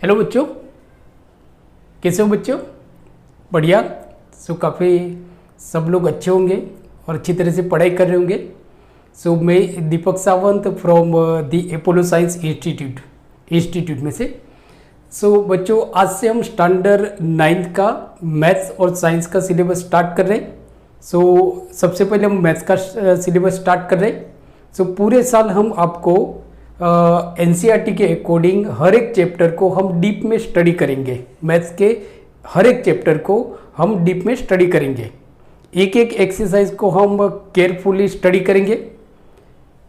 Hello बच्चों, कैसे हो बच्चों? बढ़िया। काफ़ी सब लोग अच्छे होंगे और अच्छी तरह से पढ़ाई कर रहे होंगे। मैं Deepak Sawant from the Apollo science institute में से। बच्चों, आज से हम स्टैंडर्ड 9th का मैथ्स और साइंस का सिलेबस स्टार्ट कर रहे हैं। सबसे पहले हम मैथ्स का सिलेबस स्टार्ट कर रहे हैं। पूरे साल हम आपको एनसीईआरटी के अकॉर्डिंग हर एक चैप्टर को हम डीप में स्टडी करेंगे। मैथ्स के हर एक चैप्टर को हम डीप में स्टडी करेंगे। एक एक एक्सरसाइज को हम केयरफुली स्टडी करेंगे।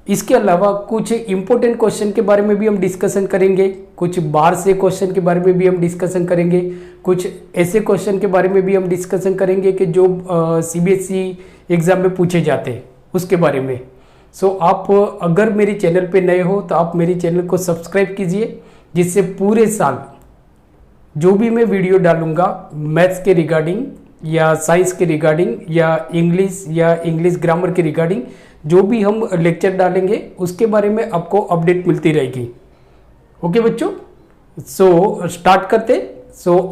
इसके अलावा कुछ इम्पोर्टेंट क्वेश्चन के बारे में भी हम डिस्कशन करेंगे, कुछ बाहर से क्वेश्चन के बारे में भी हम डिस्कशन करेंगे, कुछ ऐसे क्वेश्चन के बारे में भी हम डिस्कशन करेंगे कि जो सीबीएसई एग्ज़ाम में पूछे जाते हैं उसके बारे में। आप अगर मेरे चैनल पे नए हो तो आप मेरे चैनल को सब्सक्राइब कीजिए, जिससे पूरे साल जो भी मैं वीडियो डालूंगा मैथ्स के रिगार्डिंग या साइंस के रिगार्डिंग या इंग्लिश ग्रामर के रिगार्डिंग जो भी हम लेक्चर डालेंगे उसके बारे में आपको अपडेट मिलती रहेगी। ओके बच्चों, स्टार्ट करते।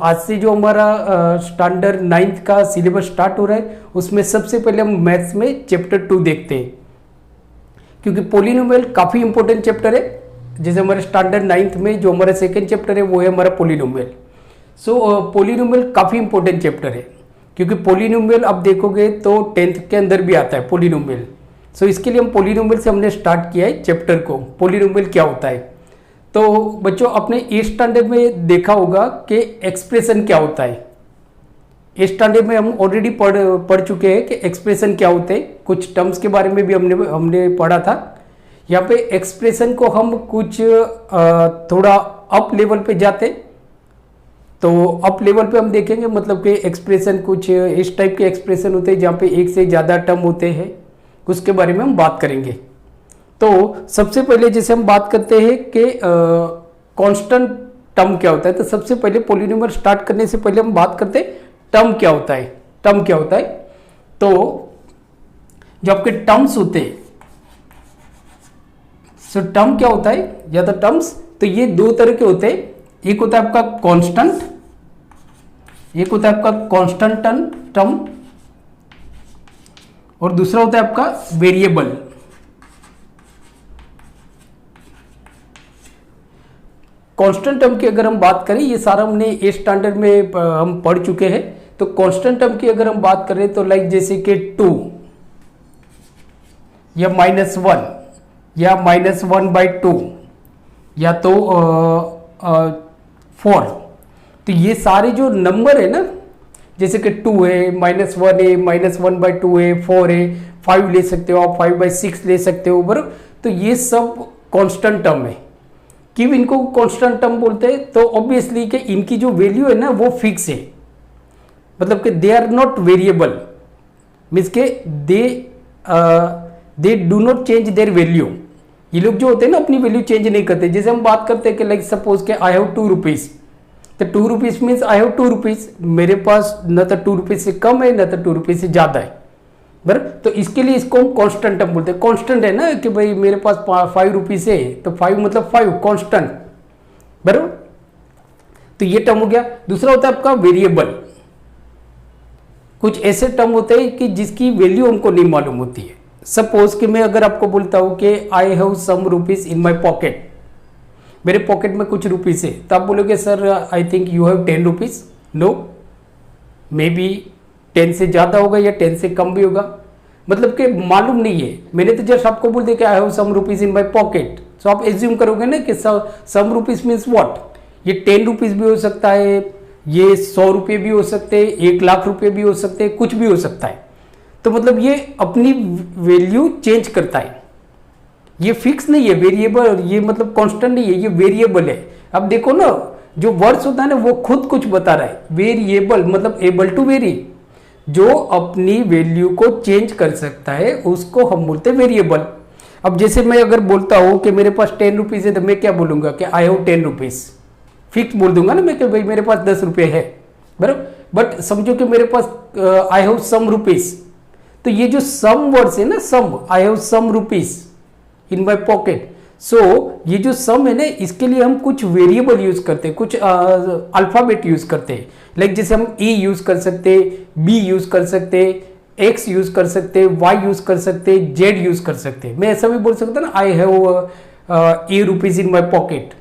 आज से जो हमारा स्टैंडर्ड 9th का सिलेबस स्टार्ट हो रहा है उसमें सबसे पहले हम मैथ्स में चैप्टर 2 देखते हैं, क्योंकि पोलिनोमियल काफ़ी इंपॉर्टेंट चैप्टर है। जैसे हमारे स्टैंडर्ड 9th में जो हमारा सेकंड चैप्टर है वो है हमारा पोलिनोमियल। पोलिनोमियल काफ़ी इंपॉर्टेंट चैप्टर है, क्योंकि पोलिनोमियल आप देखोगे तो 10th के अंदर भी आता है पोलिनोमियल। इसके लिए हम पोलिनोमियल से हमने स्टार्ट किया है चैप्टर को, पोलिनोमियल क्या होता है। तो बच्चों, अपने 8th स्टैंडर्ड में देखा होगा कि एक्सप्रेशन क्या होता है। 8th स्टैंडर्ड में हम ऑलरेडी पढ़ चुके हैं कि एक्सप्रेशन क्या होते हैं। कुछ टर्म्स के बारे में भी हमने पढ़ा था। यहाँ पे एक्सप्रेशन को हम कुछ थोड़ा अप लेवल पे जाते, तो अप लेवल पे हम देखेंगे, मतलब कि एक्सप्रेशन कुछ इस टाइप के एक्सप्रेशन होते हैं जहाँ पे एक से ज़्यादा टर्म होते हैं, उसके बारे में हम बात करेंगे। तो सबसे पहले जैसे हम बात करते हैं कि कांस्टेंट टर्म क्या होता है, तो सबसे पहले पोलिनोमियल स्टार्ट करने से पहले हम बात करते हैं टर्म क्या होता है। टर्म क्या होता है? तो जो आपके टर्म्स होते हैं, टर्म क्या होता है या तो टर्म्स, तो ये दो तरह के होते हैं। एक होता है आपका कांस्टेंट, एक होता है आपका कांस्टेंट टर्म, और दूसरा होता है आपका वेरिएबल। कांस्टेंट टर्म की अगर हम बात करें, ये सारा हमने 8th स्टैंडर्ड में हम पढ़ चुके हैं। तो कांस्टेंट टर्म की अगर हम बात करें तो लाइक जैसे कि 2 या -1 या -1/2 या तो 4, तो ये सारे जो नंबर है ना, जैसे कि 2 है, -1 है, -1/2 है, 4 है, 5 ले सकते हो आप, 5/6 ले सकते हो, बराबर। तो ये सब कांस्टेंट टर्म है। क्यों इनको कांस्टेंट टर्म बोलते हैं? तो ऑब्वियसली कि इनकी जो वैल्यू है ना वो फिक्स है, मतलब कि they are not variable, means के they do not change their value. ये लोग जो होते हैं ना अपनी वैल्यू चेंज नहीं करते। जैसे हम बात करते हैं कि लाइक सपोज के आई हैव 2 रुपीज, तो 2 rupees means I have 2 rupees, मेरे पास न तो 2 रुपीज से कम है न तो 2 रुपीज से ज्यादा है, बराबर। तो इसके लिए इसको हम कांस्टेंट टर्म बोलते हैं। कांस्टेंट है ना कि भाई मेरे पास 5 रुपीज है, तो 5 मतलब 5 कांस्टेंट, बराबर। तो ये टर्म हो गया। दूसरा होता है आपका वेरिएबल। कुछ ऐसे टर्म होते हैं कि जिसकी वैल्यू हमको नहीं मालूम होती है। सपोज कि मैं अगर आपको बोलता हूं कि I have some rupees in my pocket, मेरे पॉकेट में कुछ रुपीज है, तो आप बोलोगे sir I think you have 10 rupees. No, maybe 10 से ज्यादा होगा या 10 से कम भी होगा, मतलब कि मालूम नहीं है। मैंने तो जस्ट आपको बोल दिया कि I have some rupees in my pocket, so आप एज्यूम करोगे ना कि सम रुपीज मीन्स व्हाट। ये 10 रुपीज भी हो सकता है, ये 100 रुपये भी हो सकते हैं, 1 लाख रुपये भी हो सकते हैं, कुछ भी हो सकता है। तो मतलब ये अपनी वैल्यू चेंज करता है, ये फिक्स नहीं है, वेरिएबल। ये मतलब कांस्टेंट नहीं है, ये वेरिएबल है। अब देखो ना, जो वर्ड्स होता है ना वो खुद कुछ बता रहा है। वेरिएबल मतलब एबल टू वेरी, जो अपनी वैल्यू को चेंज कर सकता है उसको हम बोलते हैं वेरिएबल। अब जैसे मैं अगर बोलता हूं कि मेरे पास 10 रुपीज है, तो मैं क्या बोलूंगा कि आई हैव 10 रुपीज, फिक्स बोल दूंगा ना मैं कि भाई मेरे पास 10 रुपये है, बराबर। बट समझो कि मेरे पास आई हैव सम रुपीज, तो ये जो सम वर्ड्स है ना, some, I have some rupees in my pocket, so ये जो सम है ना, इसके लिए हम कुछ वेरिएबल यूज करते हैं, कुछ अल्फाबेट यूज करते हैं। लाइक जैसे हम ए यूज कर सकते, बी यूज कर सकते, एक्स यूज कर सकते, वाई यूज कर सकते, जेड यूज कर सकते। मैं ऐसा भी बोल सकता ना, I have A rupees in my pocket,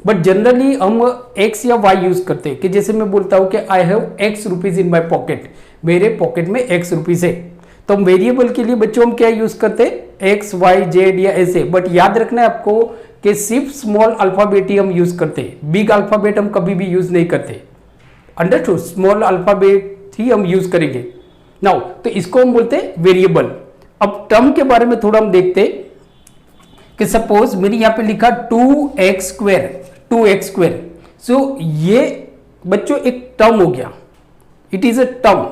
but generally हम एक्स या वाई यूज करते हैं। कि जैसे मैं बोलता हूं कि I have x rupees in my pocket, मेरे पॉकेट में एक्स रुपीज है। तो हम वेरिएबल के लिए बच्चों हम क्या यूज करते हैं, एक्स वाई जेड या ऐसे। बट याद रखना है आपको कि सिर्फ स्मॉल अल्फाबेट ही हम यूज करते हैं, बिग अल्फाबेट हम कभी भी यूज नहीं करते। अंडरस्टूड? स्मॉल अल्फाबेट ही हम यूज करेंगे। नाउ तो इसको हम बोलते हैं वेरिएबल। अब टर्म के बारे में थोड़ा हम देखते हैं कि सपोज मैंने यहां पे लिखा 2x स्क्वायर, 2x स्क्वायर। सो ये बच्चों एक टर्म हो गया, it is a term.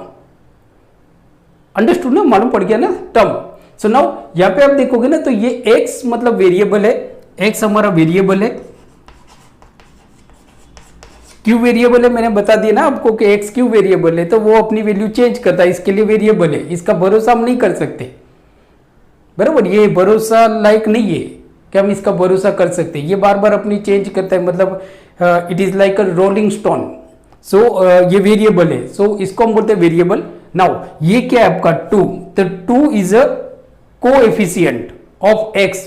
Understood ना, मालूम पड़ गया ना, टर्म। सो नाउ यहां पे आप देखोगे ना, तो ये x मतलब वेरिएबल है, x हमारा वेरिएबल है। क्यों वेरिएबल है मैंने बता दिया ना आपको कि x क्यों वेरिएबल है, तो वो अपनी वैल्यू चेंज करता है, इसके लिए वेरिएबल है। इसका भरोसा हम नहीं कर सकते, बराबर। ये भरोसा लायक नहीं है कि हम इसका भरोसा कर सकते, ये बार बार अपनी चेंज करता है, मतलब it is like a rolling stone. So ये वेरिएबल है, सो इसको हम बोलते हैं वेरिएबल। नाउ ये क्या है आपका 2, तो 2 is a coefficient of x।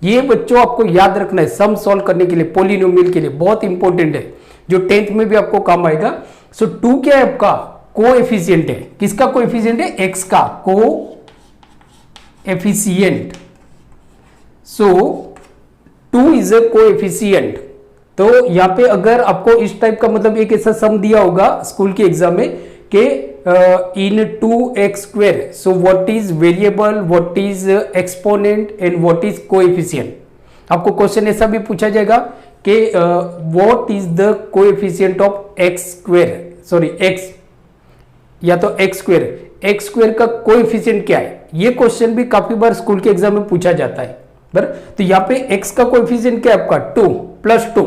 ये बच्चों आपको याद रखना है सम सॉल्व करने के लिए, पॉलिनोमियल के लिए, बहुत इंपॉर्टेंट है, जो 10th में भी आपको काम आएगा। सो 2 क्या है आपका, कोएफिशिएंट है। किसका कोएफिशिएंट है, x का coefficient. So 2 is a coefficient. तो यहां पे अगर आपको इस टाइप का मतलब एक ऐसा सम दिया होगा स्कूल के एग्जाम में कि इन 2x square, so what is variable, what is exponent and what is coefficient. आपको क्वेश्चन ऐसा भी पूछा जाएगा कि what is the coefficient of x square, sorry x, या तो x स्क्वायर का कोएफिशिएंट क्या है। ये क्वेश्चन भी काफी बार स्कूल के एग्जाम में पूछा जाता है, बराबर। तो यहाँ पे x का कोएफिशिएंट क्या है आपका 2 + 2।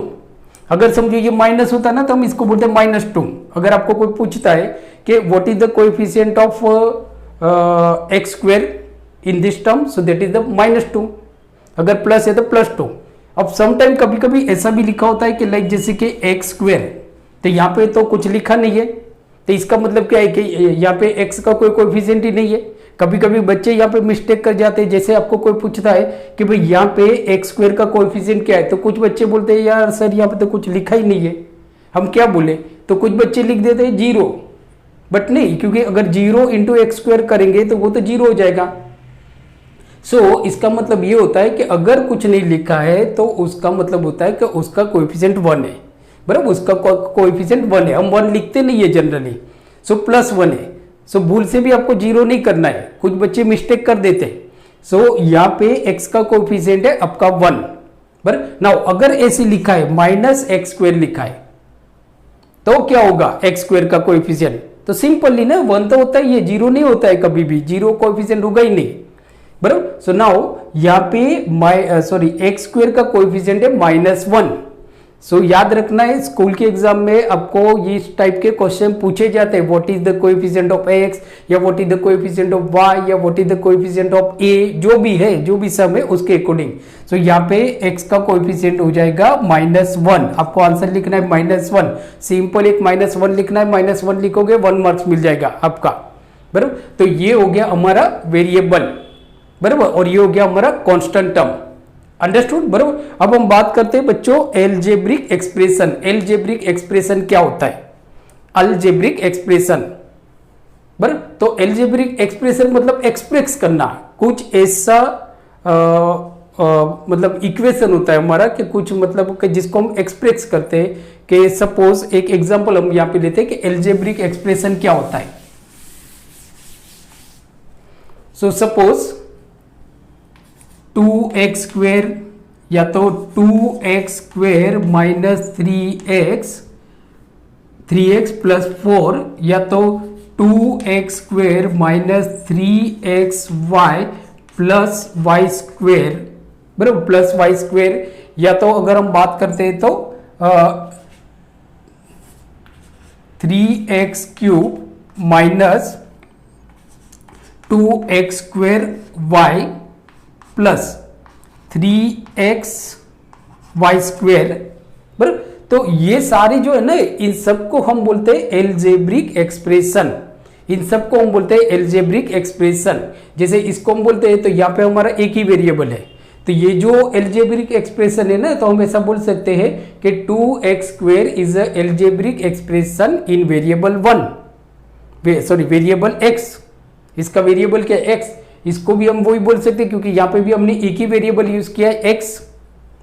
अगर समझो ये माइनस होता ना, तो हम इसको बोलते हैं -2। अगर आपको कोई पूछता है कि what is the coefficient of x square in this term, so that is the -2। अगर प्लस है तो +2। अब समटाइम कभी कभी ऐसा भी लिखा होता है कि लाइक जैसे कि x स्क्वायर, तो यहाँ पे तो कुछ लिखा नहीं है, तो इसका मतलब क्या है कि यहाँ पे x का कोई कोएफिशिएंट ही नहीं है। कभी कभी बच्चे यहाँ पे मिस्टेक कर जाते हैं, जैसे आपको कोई पूछता है कि भाई यहाँ पे x स्क्वायर का कोएफिशिएंट क्या है, तो कुछ बच्चे बोलते हैं यार सर यहाँ पे तो कुछ लिखा ही नहीं है, हम क्या बोले। तो कुछ बच्चे लिख देते हैं 0, बट नहीं, क्योंकि अगर 0 × x स्क्वायर करेंगे तो वो तो 0 हो जाएगा। सो इसका मतलब ये होता है कि अगर कुछ नहीं लिखा है तो उसका मतलब होता है कि उसका कोएफिशिएंट 1 है, बराबर। उसका कोएफिशिएंट 1 है, हम 1 लिखते नहीं है जनरली। सो +1 है। सो भूल से भी आपको 0 नहीं करना है, कुछ बच्चे मिस्टेक कर देते हैं। सो यहाँ पे x का कोएफिशिएंट है आपका 1, बराबर। नाउ अगर ऐसे लिखा है -x स्क्वायर लिखा है, तो क्या होगा x स्क्वायर का कोएफिशिएंट, तो सिंपली ना 1 तो होता है, ये 0 नहीं होता है कभी भी, 0 कोएफिशिएंट होगा ही नहीं, बराबर। सो नाउ यहाँ पे x स्क्वायर का कोएफिशिएंट है -1। सो याद रखना है, स्कूल के एग्जाम में आपको इस टाइप के क्वेश्चन पूछे जाते हैं, what is the coefficient of x, या what is the coefficient of y, या what is the coefficient of a, जो भी है, जो भी सम है उसके अकॉर्डिंग। सो यहाँ पे x का कोएफिशिएंट हो जाएगा -1। आपको आंसर लिखना है -1, सिंपल एक -1 लिखना है, -1 लिखोगे 1 मार्क्स मिल जाएगा आपका, बराबर। तो ये हो गया हमारा वेरिएबल, बराबर, और ये हो गया हमारा कांस्टेंट टर्म। अंडरस्टूड, बराबर। अब हम बात करते हैं बच्चों एलजेब्रिक एक्सप्रेशन। एलजेब्रिक एक्सप्रेशन क्या होता है, अलजेब्रिक एक्सप्रेशन, बराबर। तो एलजेब्रिक एक्सप्रेशन मतलब एक्सप्रेस करना, कुछ ऐसा मतलब इक्वेशन होता है हमारा कि कुछ मतलब कि जिसको हम एक्सप्रेस करते हैं। कि सपोज एक एग्जांपल हम यहाँ पे लेते हैं कि एलजेब्रिक एक्सप्रेशन क्या होता है। सो सपोज 2x स्क्वायर, या तो 2x स्क्वायर -3x + 4, या तो 2x square -3xy + y square, बराबर, +y स्क्वायर। या तो अगर हम बात करते हैं तो 3x³ - 2x² y + 3x Y square, बराबर। तो ये सारी जो है ना, इन सबको हम बोलते हैं एल्जेब्रिक एक्सप्रेशन, इन सबको हम बोलते हैं एल्जेब्रिक एक्सप्रेशन। जैसे इसको हम बोलते हैं तो यहाँ पे हमारा एक ही वेरिएबल है, तो ये जो एल्जेब्रिक एक्सप्रेशन है ना, तो हम ऐसा बोल सकते हैं कि 2x square is a algebraic expression in variable 1, sorry variable x, इसका वेरिएबल क्या है x, इसको भी हम वही बोल सकते हैं क्योंकि यहाँ पे भी हमने एक ही वेरिएबल यूज किया है x,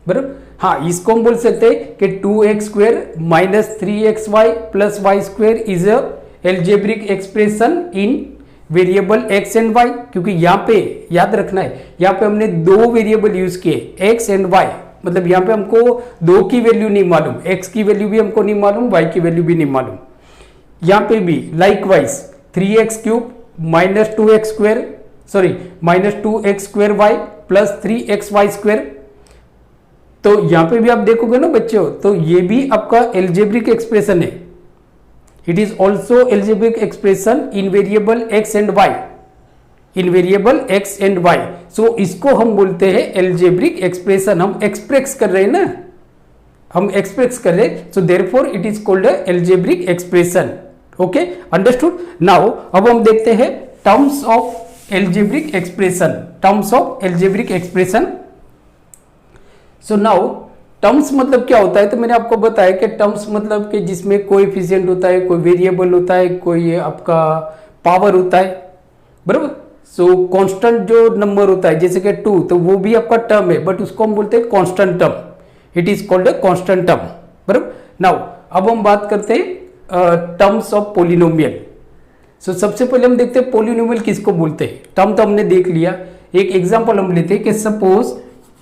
बराबर। हाँ, इसको हम बोल सकते हैं कि 2x square minus 3xy plus Y square is a algebraic expression in variable x and y, क्योंकि यहाँ पे याद रखना है, यहाँ पे हमने दो वेरिएबल यूज किए x एंड y, मतलब यहाँ पे हमको दो की वैल्यू नहीं मालूम, x की वैल्यू भी हमको नहीं मालूम, y की वैल्यू भी नहीं मालूम। यहाँ पे भी likewise 3x cube minus 2x square, sorry minus 2x square Y plus 3xy square. तो यहाँ पे भी आप देखोगे ना बच्चों, तो ये भी आपका एल्जेब्रिक एक्सप्रेशन है, it is also algebraic expression in variable x and y, in variable x and y। सो इसको हम बोलते हैं एल्जेब्रिक एक्सप्रेशन, हम एक्सप्रेस कर रहे हैं ना, हम एक्सप्रेस कर रहे हैं, so therefore it is called algebraic expression. Okay, understood. Now अब हम देखते हैं terms of algebraic expression, terms of algebraic expression. So now terms मतलब क्या होता है, तो मैंने आपको बताया कि टर्म्स मतलब कि जिसमें कोएफिशिएंट होता है, कोई वेरिएबल होता है, कोई आपका पावर होता है, बराबर। सो कांस्टेंट जो नंबर होता है जैसे कि 2, तो वो भी आपका टर्म है, बट उसको हम बोलते हैं constant term, it is called a constant term, बराबर। नाउ अब हम बात करते हैं टर्म्स ऑफ पोलिनोमियल। सो सबसे पहले हम देखते हैं पोलिनोमियल किसको बोलते हैं। टर्म तो हमने देख लिया, एक एग्जांपल हम लेते हैं कि सपोज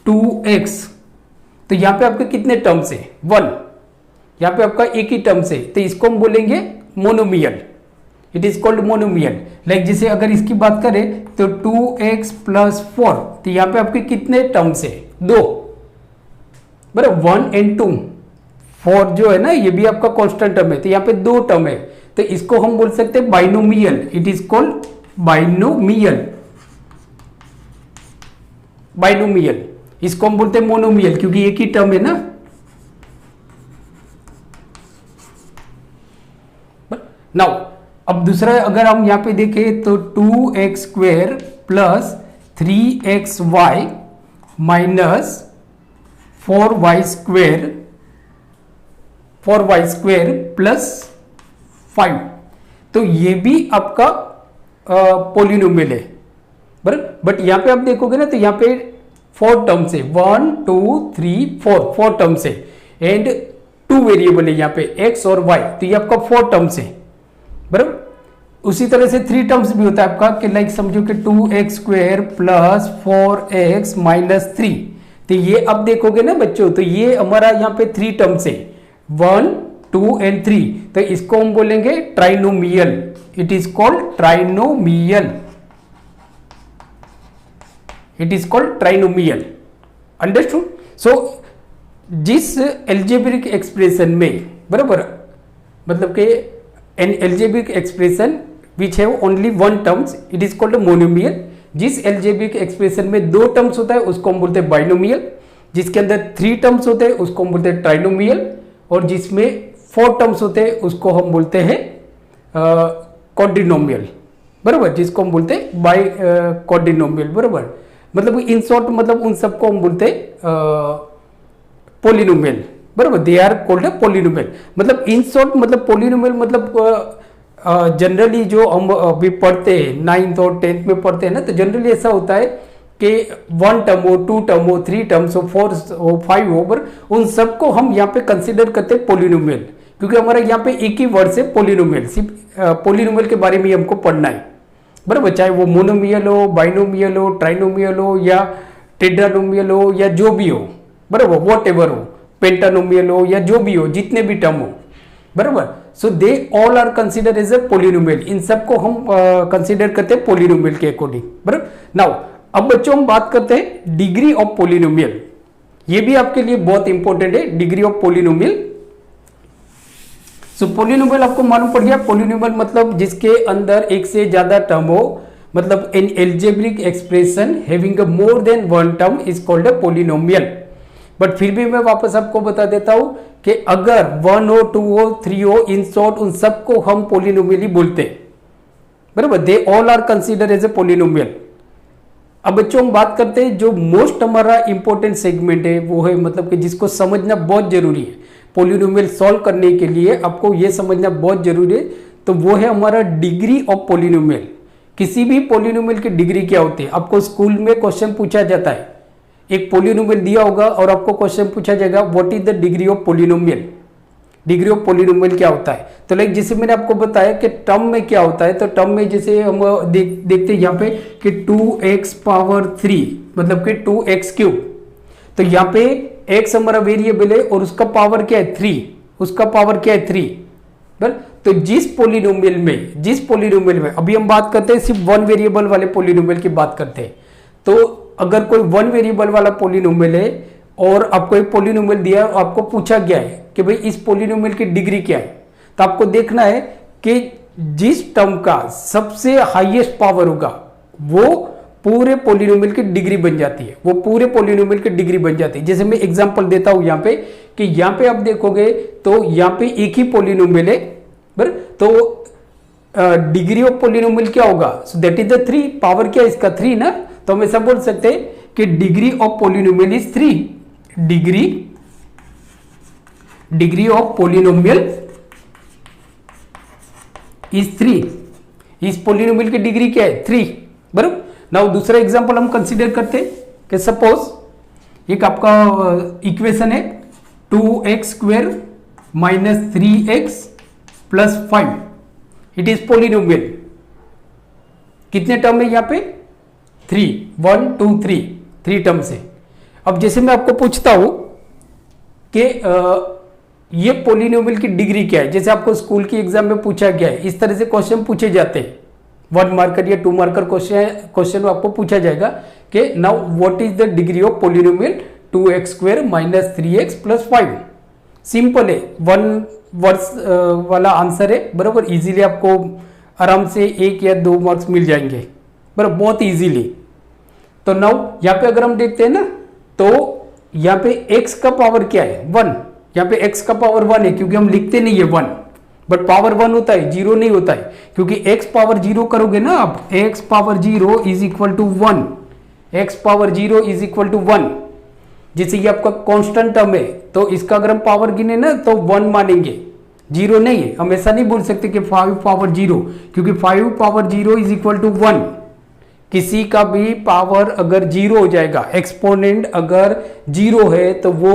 2x, तो यहाँ पे आपके कितने टर्म्स है 1, यहाँ पे आपका एक ही टर्म्स है, तो इसको हम बोलेंगे monomial, it is called monomial. Like जैसे अगर इसकी बात करें तो 2x प्लस 4, तो यहाँ पे आपके कितने टर्म्स है 2, बराबर 1 एंड 2, 4 जो है ना ये भी आपका कांस्टेंट टर्म है, तो यहाँ पे 2 टर्म है, तो इसको हम बोल सकते हैं binomial, it is called binomial, binomial. इसको हम बोलते हैं मोनोमियल क्योंकि एक ही टर्म है ना। नाउ अब दूसरा अगर हम यहां पे देखें तो 2x square plus 3xy minus 4y square, 4y square plus 5, तो ये भी आपका पोलिनोमियल है, बराबर। बट यहां पे आप देखोगे ना तो यहां पे 4 टर्म्स है, 1 2 3 4 टर्म्स है, एंड 2 वेरिएबल है यहाँ पे x और y, तो ये आपका 4 टर्म्स है, बराबर। उसी तरह से 3 टर्म्स भी होता है आपका कि लाइक समझो कि 2x square plus 4x minus 3, तो ये अब देखोगे ना बच्चों, तो ये हमारा यहाँ पे 3 टर्म्स है 1 2 एंड 3, तो इसको हम बोलेंगे trinomial, it is called trinomial, it is called trinomial, understood. So जिस एल्जेब्रिक एक्सप्रेशन में, बराबर, मतलब कि an algebraic expression which have only 1 terms it is called monomial. जिस एल्जेब्रिक एक्सप्रेशन में 2 टर्म्स होता है उसको हम बोलते हैं बाइनोमियल, जिसके अंदर 3 टर्म्स होते हैं उसको हम बोलते हैं ट्राइनोमियल, और जिसमें 4 टर्म्स होते हैं उसको हम बोलते हैं क्वाड्रिनोमियल, बराबर, जिसको हम बोलते हैं बाई क्वाड्रिनोमियल, बराबर। मतलब इन शॉर्ट मतलब उन सबको हम बोलते हैं पोलिनोमियल, बराबर, दे आर कॉल्ड पोलिनोमियल। मतलब इन शॉर्ट मतलब पोलिनोमियल मतलब जनरली जो हम अभी पढ़ते हैं 9th और 10th में पढ़ते हैं ना, तो जनरली ऐसा होता है कि 1 टर्म हो, 2 टर्म हो, 3 टर्म्स हो, 4 हो, 5 हो, पर उन सबको हम यहाँ पे कंसिडर करते हैं पोलिनोमियल, क्योंकि हमारा यहाँ पे एक ही वर्ड से पोलिनोमियल, सिर्फ पोलिनोमियल के बारे में हमको पढ़ना है, बराबर, चाहे वो मोनोमियल हो, बाइनोमियल हो, ट्राइनोमियल हो या टेट्रानोमियल हो या जो भी हो, बराबर, वॉट एवर हो, पेंटानोमियल हो या जो भी हो, जितने भी टर्म हो, बराबर। So they all are consider as a polynomial, इन सबको हम कंसिडर करते हैं पोलिनोमियल के अकॉर्डिंग, बराबर। नाउ अब बच्चों हम बात करते हैं डिग्री ऑफ पोलिनोमियल, ये भी आपके लिए बहुत इंपॉर्टेंट है, degree of polynomial. So polynomial आपको मालूम पड़ गया, पोलिनोमियल मतलब जिसके अंदर एक से ज्यादा टर्म हो, मतलब N algebraic expression having a more than one term is called a polynomial. But फिर भी मैं वापस आपको बता देता हूं कि अगर 1 हो 2 हो 3 हो, इन शॉर्ट उन सबको हम पोलिनोमियल ही बोलते हैं, बराबर। They all are consider as a polynomial. अब बच्चों हम बात करते हैं जो मोस्ट हमारा इंपॉर्टेंट सेगमेंट है, वो है मतलब कि जिसको समझना बहुत जरूरी है पोलिनोमियल सॉल्व करने के लिए, आपको ये समझना बहुत जरूरी है। तो वो है हमारा डिग्री ऑफ पोलिनोमियल। किसी भी पोलिनोमियल की डिग्री क्या होती है, आपको स्कूल में क्वेश्चन पूछा जाता है, एक पोलिनोमियल दिया होगा और आपको क्वेश्चन पूछा जाएगा what is the degree of polynomial. Degree of polynomial क्या होता है, तो लाइक जैसे मैंने आपको बताया कि टर्म में क्या होता है, तो टर्म में जैसे हम देखते हैं यहाँ पे कि 2x पावर 3 मतलब कि 2x क्यूब। तो यहाँ पे x हमारा वेरिएबल है और उसका पावर क्या है 3, उसका पावर क्या है 3, बराबर। तो जिस पोलिनोमियल में अभी हम बात करते हैं सिर्फ वन वेरिएबल वाले पोलिनोमियल की बात करते हैं। तो अगर कोई वन वेरिएबल वाला पोलिनोमियल है और आपको एक पोलिनोमियल दिया और आपको पूछा गया है कि भाई इस पोलिनोमियल की डिग्री क्या है, तो आपको देखना है कि जिस टर्म का सबसे हाईएस्ट पावर होगा वो पूरे पोलिनोमियल की डिग्री बन जाती है, वो पूरे पोलिनोमियल की डिग्री बन जाती है। जैसे मैं एग्जांपल देता हूं यहाँ पे कि यहाँ पे आप देखोगे तो यहाँ पे एक ही पोलिनोमियल है, बराबर। तो डिग्री ऑफ पोलिनोमियल क्या होगा, so that is the 3, power क्या है इसका 3 ना। तो हम ऐसा बोल सकते हैं कि degree of polynomial is 3, degree of polynomial is 3। इस पोलिनोमियल की डिग्री क्या है 3, बराबर। नाउ दूसरा एग्जांपल हम कंसीडर करते हैं कि सपोज एक आपका इक्वेशन है 2x square minus 3x plus 5, it is polynomial. कितने टर्म है यहाँ पे 3, 1 2 3 टर्म से। अब जैसे मैं आपको पूछता हूं कि ये पोलिनोमियल की डिग्री क्या है, जैसे आपको स्कूल की एग्जाम में पूछा गया है, इस तरह से क्वेश्चन पूछे जाते हैं, 1 मार्कर या 2 मार्कर क्वेश्चन आपको पूछा जाएगा कि now what is the degree of polynomial 2x square minus 3x plus 5। Simple है, 1 वर्ड्स वाला आंसर है, बराबर। इजीली आपको आराम से 1 या 2 मार्क्स मिल जाएंगे, बराबर, बहुत इजीली। तो नाउ यहाँ पे अगर हम देखते हैं ना, तो यहाँ पे x का पावर क्या है 1, यहाँ पे x का पावर 1 है क्योंकि हम लिखते नहीं है 1, बट पावर 1 होता है, 0 नहीं होता है, क्योंकि x पावर 0 करोगे ना आप, x power 0 is equal to 1, x power 0 is equal to 1। जैसे ये आपका कांस्टेंट टर्म है तो इसका अगर हम पावर गिने ना तो 1 मानेंगे, 0 नहीं है। हम ऐसा नहीं बोल सकते कि 5 पावर 0, क्योंकि 5 पावर 0 इज इक्वल टू 1। किसी का भी पावर अगर 0 हो जाएगा, एक्सपोनेंट अगर 0 है तो वो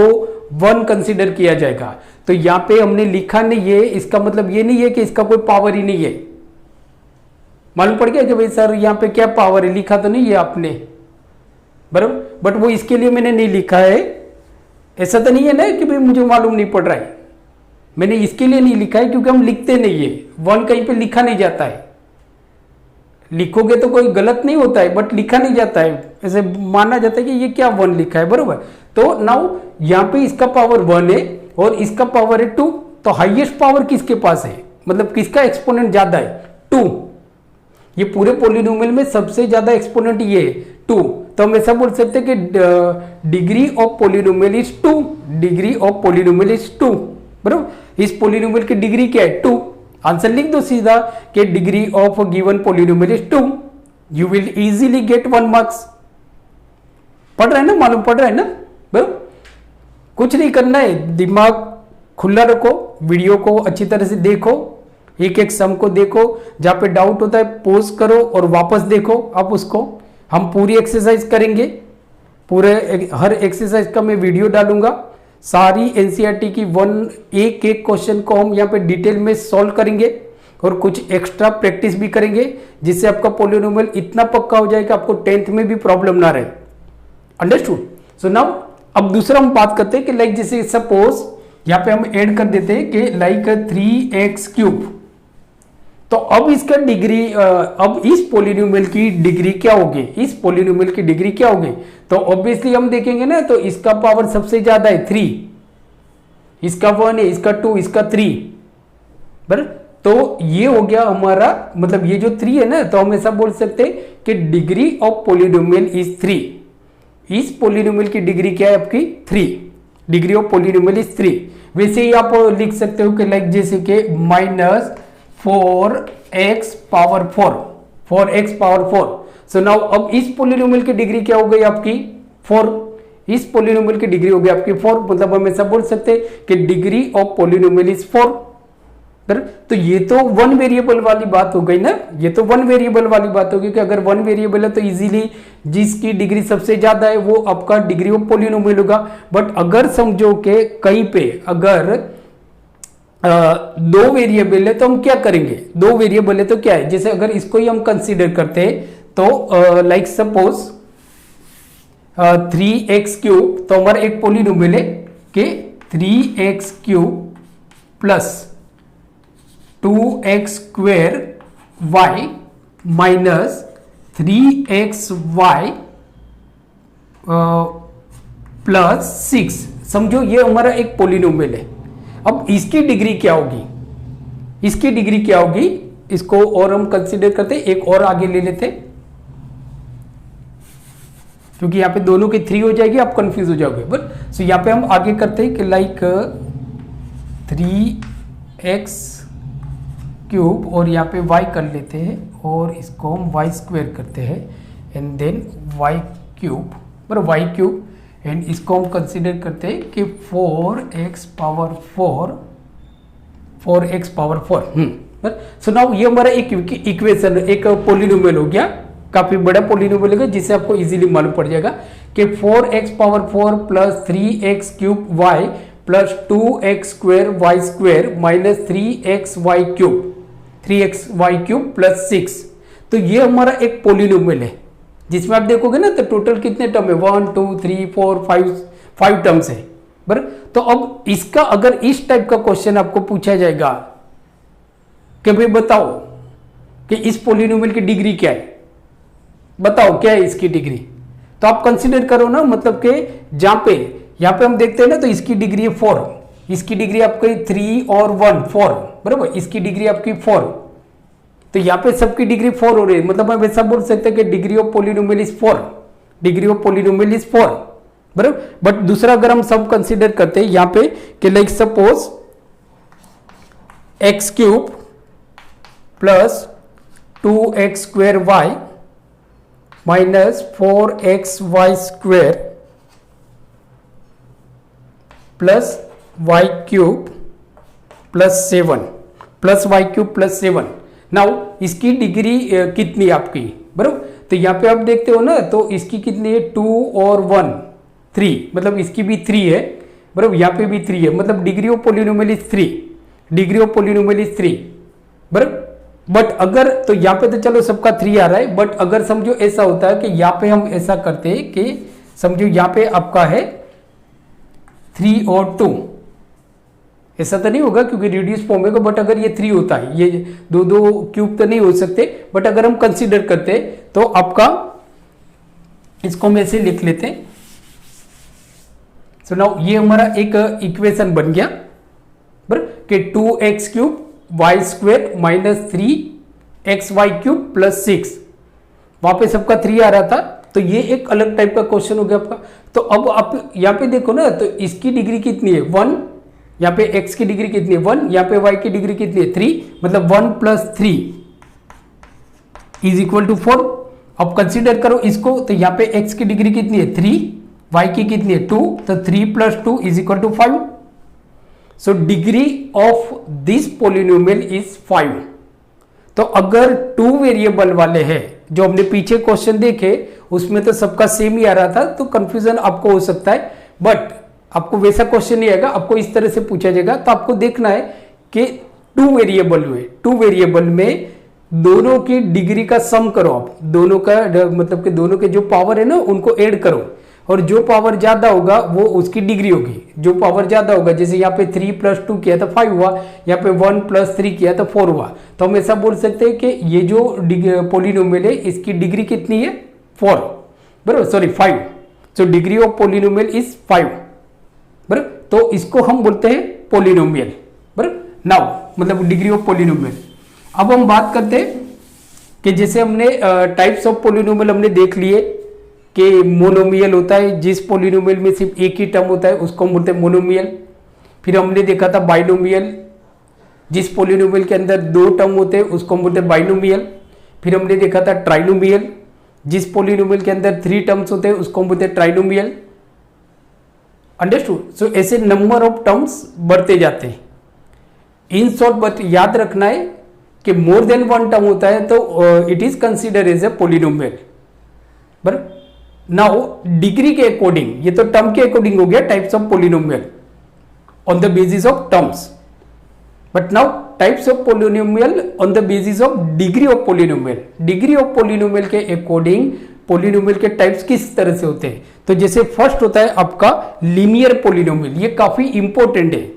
1 कंसिडर किया जाएगा। तो यहाँ पे हमने लिखा नहीं है, इसका मतलब ये नहीं है कि इसका कोई पावर ही नहीं है। मालूम पड़ गया कि भाई सर यहाँ पे क्या पावर है, लिखा तो नहीं है आपने, बराबर। बट वो इसके लिए मैंने नहीं लिखा है, ऐसा तो नहीं है ना कि भाई मुझे मालूम नहीं पड़ रहा है, मैंने इसके लिए नहीं लिखा है क्योंकि हम लिखते नहीं है, 1 कहीं पे लिखा नहीं जाता है। लिखोगे तो कोई गलत नहीं होता है, बट लिखा नहीं जाता है, ऐसे माना जाता है कि ये क्या 1 लिखा है, बरोबर। तो नाउ यहाँ पे इसका पावर 1 है और इसका पावर है 2, तो हाईएस्ट पावर किसके पास है, मतलब किसका एक्सपोनेंट ज्यादा है 2। ये पूरे पोलिनोमियल में सबसे ज्यादा एक्सपोनेंट ये है 2। तो हम ऐसा बोल सकते हैं कि degree of polynomial is 2, degree of polynomial is 2, बरोबर। इस पोलिनोमियल की डिग्री क्या है 2। आंसर लिख दो सीधा कि degree of given polynomial is 2, you will easily get 1 marks. पढ़ रहे हैं ना, मालूम पड़ रहा है ना, बरोबर। कुछ नहीं करना है, दिमाग खुला रखो, वीडियो को अच्छी तरह से देखो, एक एक सम को देखो, जहां पे डाउट होता है पॉज करो और वापस देखो आप उसको। हम पूरी एक्सरसाइज करेंगे, पूरे हर एक्सरसाइज का मैं वीडियो डालूंगा, सारी एनसीईआरटी की एक एक क्वेश्चन को हम यहाँ पे डिटेल में सॉल्व करेंगे और कुछ एक्स्ट्रा प्रैक्टिस भी करेंगे, जिससे आपका पोलिनोमियल इतना पक्का हो जाए कि आपको 10th में भी प्रॉब्लम ना रहे। अंडरस्टूड। सो नाउ अब दूसरा हम बात करते हैं कि लाइक जैसे सपोज यहाँ पे हम ऐड कर देते हैं कि लाइक 3x क्यूब। तो अब इसका डिग्री, अब इस पोलिनोमियल की डिग्री क्या होगी, इस पोलिनोमियल की डिग्री क्या होगी, तो ऑब्वियसली हम देखेंगे ना, तो इसका पावर सबसे ज्यादा है 3, इसका 1 है, इसका 2, इसका 3, बराबर। तो ये हो गया हमारा, मतलब ये जो 3 है ना, तो हम ऐसा बोल सकते हैं कि डिग्री ऑफ पोलिनोमियल इज 3। इस पोलिनोमियल की डिग्री क्या है आपकी 3, डिग्री ऑफ पोलिनोमियल इज 3। वैसे ही आप लिख सकते हो कि लाइक जैसे कि -4x power 4, 4x power 4। So now अब इस पोलिनोमियल की डिग्री क्या हो गई आपकी 4, इस पोलिनोमियल की डिग्री हो गई आपकी 4, मतलब हम ऐसा बोल सकते हैं कि डिग्री ऑफ पोलिनोमियल इज 4। तो ये तो वन वेरिएबल वाली बात हो गई ना, ये तो वन वेरिएबल वाली बात होगी कि अगर वन वेरिएबल है तो इजीली जिसकी डिग्री सबसे ज्यादा है वो आपका डिग्री ऑफ पोलिनोमियल होगा। बट अगर समझो कि कहीं पे अगर 2 वेरिएबल है तो हम क्या करेंगे, 2 वेरिएबल है तो क्या है, जैसे अगर इसको ही हम कंसीडर करते हैं तो लाइक सपोज 3x क्यूब, तो हमारा एक पोलिनोमियल है कि 3x cube plus 2x square y minus 3xy plus 6। समझो ये हमारा एक पोलिनोमियल है। अब इसकी डिग्री क्या होगी, इसकी डिग्री क्या होगी, इसको और हम कंसीडर करते, एक और आगे ले लेते, क्योंकि यहां पे दोनों की 3 हो जाएगी, आप कंफ्यूज हो जाओगे। बट सो यहां पे हम आगे करते हैं कि लाइक 3x क्यूब और यहाँ पे y कर लेते हैं और इसको हम y स्क्वायर करते हैं एंड देन y क्यूब, बराबर y क्यूब, एंड इसको हम कंसीडर करते हैं कि 4x power 4, 4x power 4। So now ये हमारा एक इक्वेशन, एक पोलिनोमियल हो गया, काफी बड़ा पोलिनोमियल होगा जिसे आपको इजीली मालूम पड़ जाएगा कि 4x power 4 plus 3x cube y plus 2x square y square minus 3xy cube, 3xy cube plus 6। तो ये हमारा एक पोलिनोमियल है जिसमें आप देखोगे ना तो टोटल कितने टर्म है, 1 2 3 4 5 टर्म्स है, बराबर। तो अब इसका अगर इस टाइप का क्वेश्चन आपको पूछा जाएगा कि भाई बताओ कि इस पोलिनोमियल की डिग्री क्या है, बताओ क्या है इसकी डिग्री, तो आप कंसीडर करो ना, मतलब कि जहां पे यहाँ पे हम देखते हैं ना तो इसकी डिग्री है 4, इसकी डिग्री आपकी 3 और 1 4, बराबर, इसकी डिग्री आपकी 4, तो यहाँ पे सबकी डिग्री 4 हो रही है, मतलब हम ऐसा बोल सकते हैं कि degree of polynomial is 4, degree of polynomial is 4, बराबर। बट दूसरा अगर हम सब कंसीडर करते हैं यहाँ पे कि like suppose x cube plus 2x square y minus 4xy square plus y cube plus 7, plus y cube plus 7। Now इसकी डिग्री कितनी आपकी, बराबर। तो यहाँ पे आप देखते हो ना तो इसकी कितनी है 2 और 1 3, मतलब इसकी भी 3 है, बराबर, यहाँ पे भी 3 है, मतलब degree of polynomial is 3, degree of polynomial is 3, बराबर। बट अगर तो यहाँ पे तो चलो सबका 3 आ रहा है, बट अगर समझो ऐसा होता है कि यहाँ पे हम ऐसा करते हैं कि समझो यहाँ पे आपका है 3 और 2, ऐसा तो नहीं होगा क्योंकि रिड्यूस फॉर्म होगा, बट अगर ये 3 होता है, ये दो क्यूब तो नहीं हो सकते, बट अगर हम कंसीडर करते तो आपका इसको हम ऐसे लिख लेते हैं। सो नाउ ये हमारा एक इक्वेशन बन गया, बराबर, कि 2x cube y square minus 3xy cube plus 6, वहां पे सबका 3 आ रहा था, तो ये एक अलग टाइप का क्वेश्चन हो गया आपका। तो अब आप यहाँ पे देखो ना तो इसकी डिग्री कितनी है 1, यहाँ पे x की डिग्री कितनी है 1, यहाँ पे y की डिग्री कितनी है 3, मतलब 1 प्लस 3 इज इक्वल टू 4। अब कंसीडर करो इसको, तो यहाँ पे x की डिग्री कितनी है 3, y की कितनी है 2, तो 3 plus 2 is equal to 5। So degree of this polynomial is 5। तो अगर 2 वेरिएबल वाले हैं, जो हमने पीछे क्वेश्चन देखे उसमें तो सबका सेम ही आ रहा था, तो कंफ्यूजन आपको हो सकता है, बट आपको वैसा क्वेश्चन नहीं आएगा, आपको इस तरह से पूछा जाएगा। तो आपको देखना है कि 2 वेरिएबल हुए, 2 वेरिएबल में दोनों की डिग्री का सम करो, आप दोनों का मतलब कि दोनों के जो पावर है ना उनको ऐड करो, और जो पावर ज्यादा होगा वो उसकी डिग्री होगी, जो पावर ज्यादा होगा, जैसे यहाँ पे 3 प्लस 2 किया तो 5 हुआ, यहाँ पे 1 प्लस 3 किया तो 4 हुआ। तो हम ऐसा बोल सकते हैं कि ये जो पोलिनोमियल है इसकी डिग्री कितनी है 4, बराबर, sorry 5। So degree of polynomial is 5, बराबर। तो इसको हम बोलते हैं पोलिनोमियल, बराबर। नाउ मतलब डिग्री ऑफ पॉलिनोमियल। अब हम बात करते हैं कि जैसे हमने टाइप्स ऑफ पॉलिनोमियल हमने देख लिए कि मोनोमियल होता है, जिस पॉलिनोमियल में सिर्फ एक ही टर्म होता है उसको हम बोलते हैं मोनोमियल। फिर हमने देखा था बाइनोमियल, जिस पॉलिनोमियल के अंदर दो टर्म होते हैं उसको हम बोलते हैं बाइनोमियल। फिर हमने देखा था ट्राइनोमियल, जिस पॉलिनोमियल के अंदर थ्री टर्म्स होते हैं उसको हम बोलते हैं ट्राइनोमियल। अंडरस्टूड? सो ऐसे नंबर ऑफ टर्म्स बढ़ते जाते हैं। इन शॉर्ट बट याद रखना है कि मोर देन वन टर्म होता है तो it is consider as a polynomial. बराबर? नाउ डिग्री के अकॉर्डिंग, ये तो टर्म के अकॉर्डिंग हो गया types of polynomial on the basis of terms, but now types of polynomial on the basis of degree of polynomial. Degree of polynomial के according polynomial के types किस तरह से होते हैं? तो जैसे फर्स्ट होता है आपका लीनियर पॉलिनोमियल, ये काफी इंपॉर्टेंट है,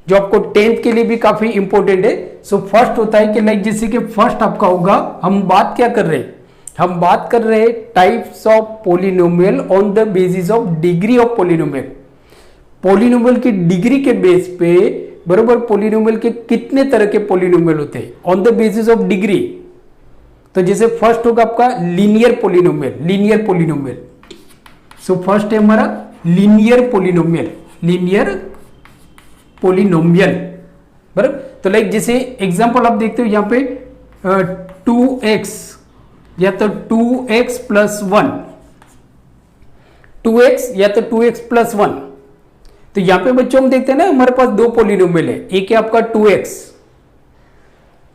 जो आपको 10th के लिए भी काफी इंपॉर्टेंट है। सो फर्स्ट होता है कि लाइक जैसे कि फर्स्ट आपका होगा, हम बात क्या कर रहे हैं? हम बात कर रहे हैं types of polynomial on the basis of degree of polynomial. Polynomial की डिग्री के बेस पे, बरोबर, पॉलिनोमियल के कितने तरह के पॉलिनोमियल होते हैं on the basis of degree. तो जैसे फर्स्ट होगा आपका linear polynomial, linear polynomial. So first है हमारा लीनियर पॉलिनोमियल, लीनियर पॉलिनोमियल। बराबर? तो लाइक जैसे एग्जांपल आप देखते हो यहां पे 2x या तो 2x प्लस 1, 2x या तो 2x प्लस 1। तो यहां पे बच्चों हम देखते हैं ना हमारे पास दो पॉलिनोमियल है, एक है आपका 2x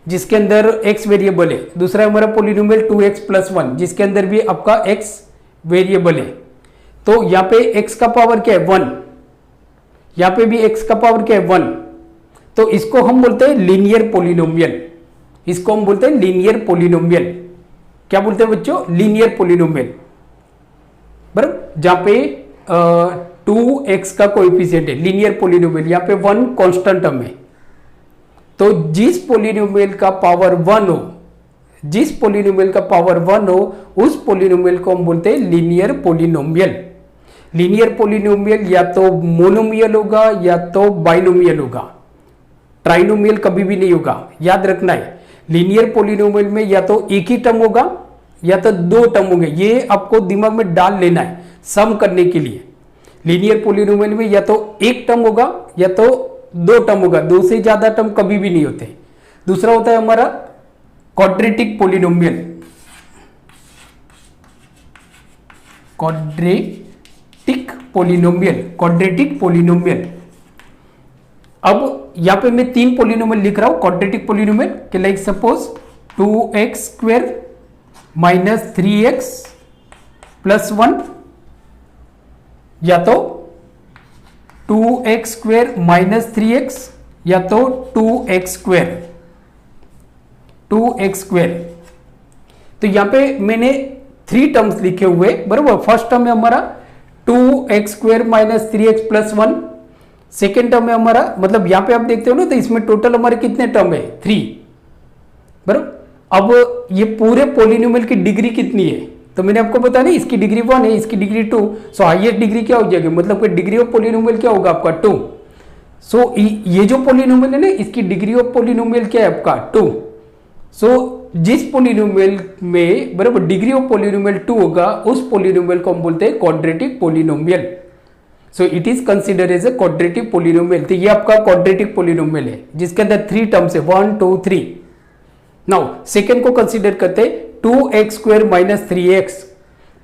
जिसके अंदर x वेरिएबल है, दूसरा है हमारा पॉलिनोमियल 2x प्लस 1 जिसके अंदर भी आपका x वेरिएबल है। तो यहां पे x का पावर क्या है? 1, यहां पे भी x का पावर क्या है? 1। तो इसको हम बोलते हैं लीनियर पॉलिनोमियल, इसको हम बोलते हैं लीनियर पॉलिनोमियल। क्या बोलते हैं बच्चों? Linear polynomial. बराबर? जहां पे 2x का कोएफिशिएंट है, लीनियर पॉलिनोमियल, यहां पे 1 कांस्टेंट टर्म है। तो जिस पॉलिनोमियल का पावर 1 हो, जिस पॉलिनोमियल का पावर 1 हो, उस पॉलिनोमियल को हम बोलते हैं लीनियर पॉलिनोमियल। लीनियर पॉलिनोमियल या तो मोनोमियल होगा या तो बाइनोमियल होगा, ट्राइनोमियल कभी भी नहीं होगा। याद रखना है, लीनियर पॉलिनोमियल में या तो एक ही टर्म होगा या तो दो टर्म होंगे, ये आपको दिमाग में डाल लेना है सम करने के लिए। लीनियर पॉलिनोमियल में या तो एक टर्म होगा या तो दो टर्म होगा, दो से ज्यादा टर्म कभी भी नहीं होते। दूसरा होता है हमारा quadratic polynomial, quadratic polynomial, quadratic polynomial. अब यहां पे मैं तीन पॉलिनोमियल लिख रहा हूं क्वाड्रेटिक पॉलिनोमियल के, like suppose 2x square minus 3x plus 1 या तो 2x स्क्वायर माइनस 3x या तो 2x स्क्वायर, 2x स्क्वायर। तो यहां पे मैंने थ्री टर्म्स लिखे हुए, बराबर। फर्स्ट टर्म है हमारा 2x square minus 3x plus 1, second term है हमारा, मतलब यहां पे आप देखते हो ना, तो इसमें टोटल हमारे कितने टर्म है? 3, बराबर। अब ये पूरे पॉलिनोमियल की डिग्री कितनी है? तो मैंने आपको बताया ना, इसकी डिग्री 1 है, इसकी डिग्री 2। सो हाईएस्ट डिग्री क्या हो जाएगी? मतलब कि डिग्री ऑफ पॉलिनोमियल क्या होगा आपका? 2। सो ये जो पॉलिनोमियल है ना, इसकी डिग्री ऑफ पॉलिनोमियल क्या है आपका? 2। सो जिस पॉलिनोमियल में, बराबर, डिग्री ऑफ पॉलिनोमियल 2 होगा, उस पॉलिनोमियल को हम बोलते हैं quadratic polynomial. So it is consider as a quadratic polynomial. तो ये आपका क्वाड्रेटिक पॉलिनोमियल है जिसके अंदर 3 टर्म्स है, 1 2 3। नाउ सेकेंड को कंसिडर करते हैं 2x स्क्वायर माइनस 3x।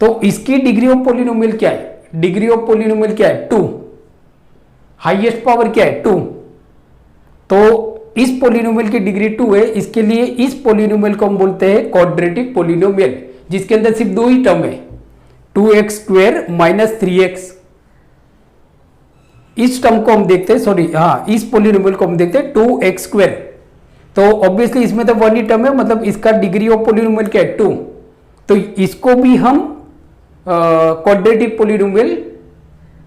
तो इसकी डिग्री ऑफ पॉलिनोमियल क्या है? डिग्री ऑफ पॉलिनोमियल क्या है? 2। हाईएस्ट पावर क्या है? 2। तो इस पॉलिनोमियल की डिग्री 2 है, इसके लिए इस पॉलिनोमियल को हम बोलते हैं क्वाड्रेटिक पॉलिनोमियल, जिसके अंदर सिर्फ दो ही टर्म है, 2x स्क्वायर माइनस 3x। इस टर्म को हम देखते हैं, सॉरी हाँ, इस पॉलिनोमियल को हम देखते हैं 2x स्क्वायर। तो ऑब्वियसली इसमें तो 1 ही टर्म है, मतलब इसका डिग्री ऑफ पॉलिनोमियल क्या है? 2। तो इसको भी हम क्वाड्रेटिक पॉलिनोमियल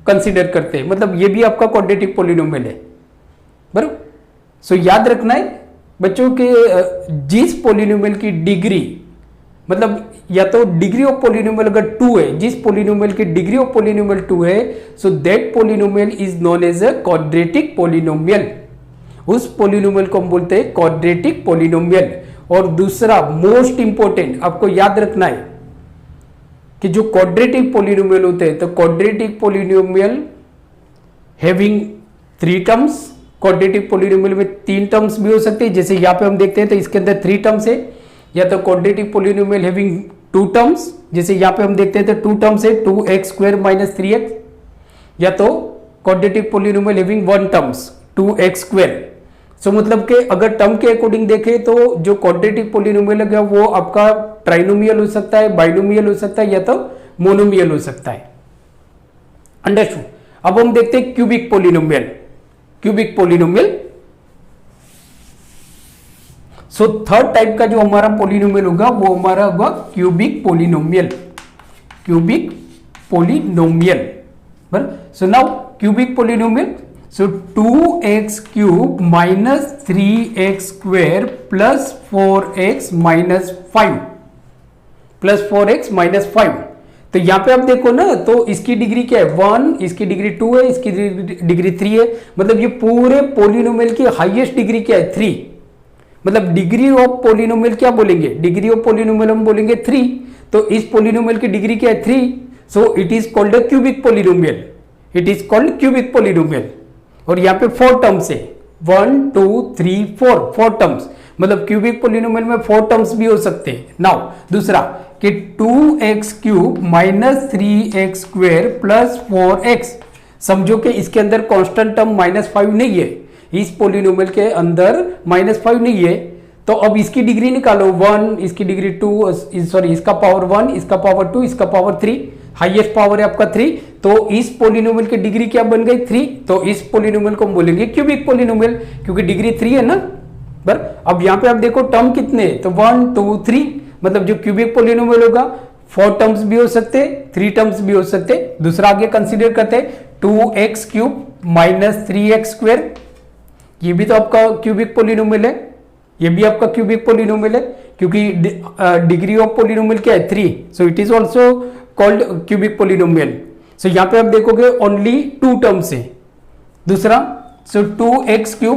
कंसीडर करते हैं, मतलब ये भी आपका क्वाड्रेटिक पॉलिनोमियल है, बराबर। सो याद रखना है बच्चों के, जिस पॉलिनोमियल की डिग्री, मतलब या तो डिग्री ऑफ पॉलिनोमियल अगर 2 है, जिस पॉलिनोमियल की डिग्री ऑफ पॉलिनोमियल 2 है, so that polynomial is known as a quadratic polynomial. उस पोलिनोमियल को हम बोलते हैं क्वाड्रेटिक पोलिनोमियल। और दूसरा मोस्ट इंपॉर्टेंट आपको याद रखना है कि जो क्वाड्रेटिक पोलिनोमियल होते हैं, तो quadratic polynomial having 3 terms, quadratic polynomial में 3 टर्म्स भी हो सकते हैं, जैसे यहाँ पे हम देखते हैं तो इसके अंदर 3 टर्म्स है। या तो क्वाड्रेटिक पोलिनोमियल हैविंग 2 टर्म्स, जैसे यहाँ पे हम देखते हैं तो 2 टर्म्स है 2x² - 3x। या तो quadratic polynomial having 1 terms 2x²। सो मतलब कि अगर टर्म के अकॉर्डिंग देखें तो जो क्वाड्रेटिक पोलिनोमियल है वो आपका ट्राइनोमियल हो सकता है, बाइनोमियल हो सकता है, या तो मोनोमियल हो सकता है। अंडरस्टूड। अब हम देखते हैं cubic polynomial. Cubic polynomial, so third type का जो हमारा पोलिनोमियल होगा वो हमारा होगा cubic polynomial. Cubic polynomial. So now cubic polynomial, so 2x³ - 3x² + 4x - 5 plus 4x - 5। तो यहां पे आप देखो ना, तो इसकी डिग्री क्या है 1, इसकी डिग्री 2 है, इसकी डिग्री 3 है। मतलब ये पूरे पोलिनोमियल की हाईएस्ट डिग्री क्या है 3। मतलब डिग्री ऑफ पोलिनोमियल क्या बोलेंगे, डिग्री ऑफ पोलिनोमियल हम बोलेंगे 3। तो इस पोलिनोमियल की डिग्री क्या है 3, so it is called a cubic polynomial. It is called cubic polynomial. और यहाँ पे 4 टर्म्स है 1 2 3 4 4 टर्म्स। मतलब क्यूबिक पोलिनोमियल में 4 टर्म्स भी हो सकते हैं। नाउ दूसरा कि 2x³ - 3x² + 4x। समझो कि इसके अंदर कांस्टेंट टर्म -5 नहीं है, इस पोलिनोमियल के अंदर -5 नहीं है। तो अब इसकी डिग्री निकालो 1, इसकी डिग्री 2, सॉरी इसका पावर 1, इसका पावर 2, इसका पावर 3, हाईएस्ट पावर है आपका 3। तो इस पोलिनोमियल की डिग्री क्या बन गई 3। तो इस पोलिनोमियल को हम बोलेंगे क्यूबिक पोलिनोमियल, क्योंकि डिग्री 3 है ना। अब यहां पे आप देखो टर्म कितने, तो 1 2 3। मतलब जो क्यूबिक पोलिनोमियल होगा 4 टर्म्स भी हो सकते, 3 टर्म्स भी हो सकते। दूसरा आगे कंसीडर करते हैं 2x³ - 3x²। ये भी तो आपका क्यूबिक पोलिनोमियल है, ये भी आपका क्यूबिक पोलिनोमियल है, क्योंकि डिग्री ऑफ पोलिनोमियल क्या है 3। So it is also called cubic polynomial. So यहां पे आप देखोगे ओनली 2 टर्म्स है। दूसरा सो 2x³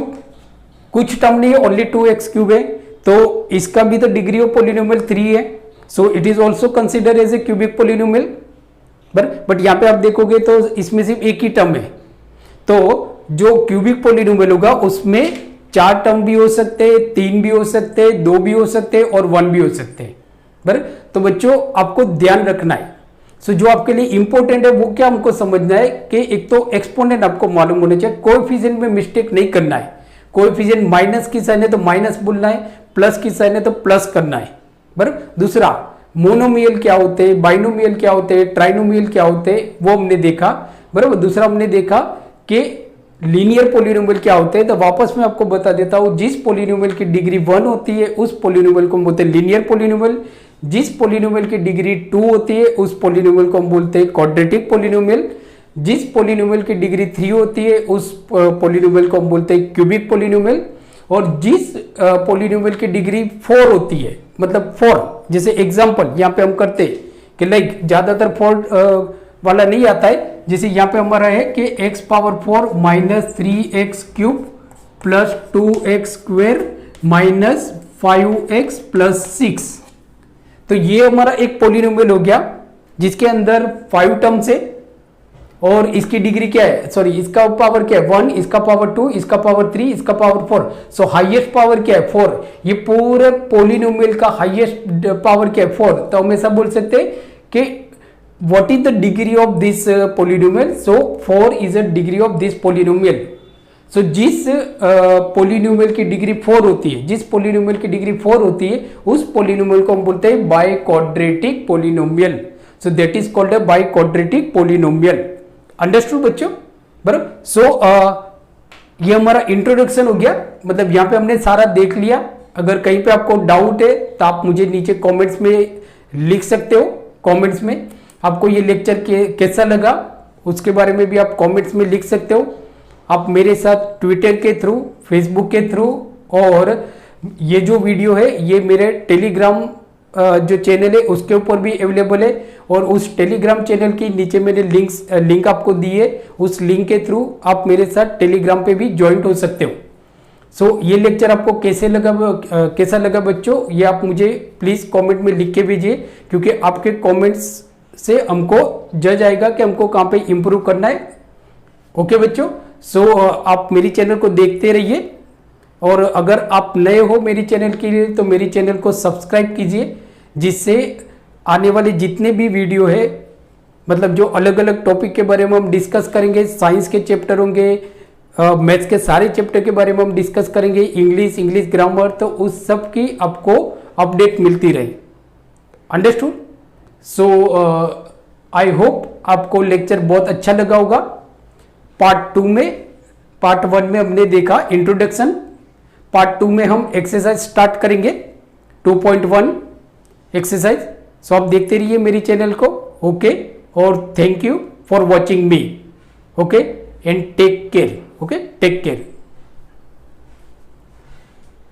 कुछ टर्म नहीं है, ओनली 2x³ है, तो इसका भी तो डिग्री ऑफ पोलिनोमियल 3 है। So it is also consider as a cubic polynomial. But यहां पे आप देखोगे तो इसमें सिर्फ एक ही टर्म है। तो जो क्यूबिक पोलिनोमियल होगा उसमें 4 टर्म भी हो सकते हैं, 3 भी हो सकते हैं, 2 भी हो सकते हैं और 1 भी हो सकते हैं। तो बच्चों आपको ध्यान रखना है। सो जो आपके लिए इंपॉर्टेंट है वो क्या हमको समझना है कि एक तो एक्सपोनेंट आपको मालूम होने चाहिए, कोएफिशिएंट में मिस्टेक नहीं करना है। कोएफिशिएंट माइनस की साइन है तो माइनस बोलना है, प्लस की साइन है तो प्लस करना है। बराबर। दूसरा मोनोमियल क्या होते हैं, बाइनोमियल क्या होते हैं, ट्राइनोमियल क्या होते हैं, वो हमने देखा। बराबर। दूसरा हमने देखा कि लीनियर पोलिनोमियल क्या होते हैं। तो वापस मैं आपको बता देता हूं, जिस पोलिनोमियल की डिग्री 1 होती है उस पोलिनोमियल को हम बोलते हैं लीनियर पोलिनोमियल। जिस पोलिनोमियल की डिग्री 2 होती है उस पोलिनोमियल को हम बोलते हैं क्वाड्रेटिक पोलिनोमियल। जिस पोलिनोमियल की डिग्री 3 होती है उस पोलिनोमियल को हम बोलते हैं क्यूबिक पोलिनोमियल। और जिस पोलिनोमियल की डिग्री 4 होती है, मतलब 4, जैसे एग्जांपल यहाँ पे हम करते हैं कि लाइक ज्यादातर 4 वाला नहीं आता है। जैसे यहाँ पे हमारा है कि x⁴ - 3x³ + 2x² - 5x + 6। तो ये हमारा एक पोलिनोमियल हो गया जिसके अंदर 5 टर्म्स है और इसकी डिग्री क्या है, सॉरी इसका पावर क्या है 1, इसका पावर 2, इसका पावर 3, इसका पावर 4। सो हाईएस्ट पावर क्या है 4। ये पूरे पोलिनोमियल का हाईएस्ट पावर क्या है 4। तो हम ऐसा बोल सकते हैं कि what is the degree of this polynomial, so 4 is a degree of this polynomial। so जिस पोलिनोमियल की डिग्री 4 होती है, जिस पोलिनोमियल की डिग्री 4 होती है उस पोलिनोमियल को हम बोलते हैं by quadratic polynomial. So that is called a by quadratic polynomial. Understood बच्चों। बराबर। सो ये हमारा इंट्रोडक्शन हो गया, मतलब यहाँ पे हमने सारा देख लिया। अगर कहीं पे आपको डाउट है तो आप मुझे नीचे कमेंट्स में लिख सकते हो। कमेंट्स में आपको ये लेक्चर कैसा लगा उसके बारे में भी आप कमेंट्स में लिख सकते हो। आप मेरे साथ ट्विटर के थ्रू, फेसबुक के थ्रू, और ये जो वीडियो है ये मेरे टेलीग्राम जो चैनल है उसके ऊपर भी अवेलेबल है। और उस टेलीग्राम चैनल की नीचे मैंने लिंक आपको दी है, उस लिंक के थ्रू आप मेरे साथ टेलीग्राम पे भी ज्वाइंट हो सकते हो। ये लेक्चर आपको कैसा लगा बच्चों, ये आप मुझे प्लीज कमेंट में लिख के भेजिए, क्योंकि आपके कमेंट्स से हमको जज आएगा कि हमको कहाँ पे इम्प्रूव करना है। ओके बच्चों, आप मेरी चैनल को देखते रहिए, और अगर आप नए हो मेरी चैनल के लिए तो मेरी चैनल को सब्सक्राइब कीजिए, जिससे आने वाले जितने भी वीडियो है, मतलब जो अलग अलग टॉपिक के बारे में हम डिस्कस करेंगे, साइंस के चैप्टर होंगे, मैथ्स के सारे चैप्टर के बारे में हम डिस्कस करेंगे, इंग्लिश ग्रामर, तो उस सब की आपको अपडेट मिलती रहे। अंडरस्टूड? आई होप आपको लेक्चर बहुत अच्छा लगा होगा। पार्ट 1 में हमने देखा इंट्रोडक्शन, पार्ट 2 में हम एक्सरसाइज स्टार्ट करेंगे 2.1 एक्सरसाइज। आप देखते रहिए मेरी चैनल को। ओके, और thank you for watching me. Okay, and take care. Okay, take care.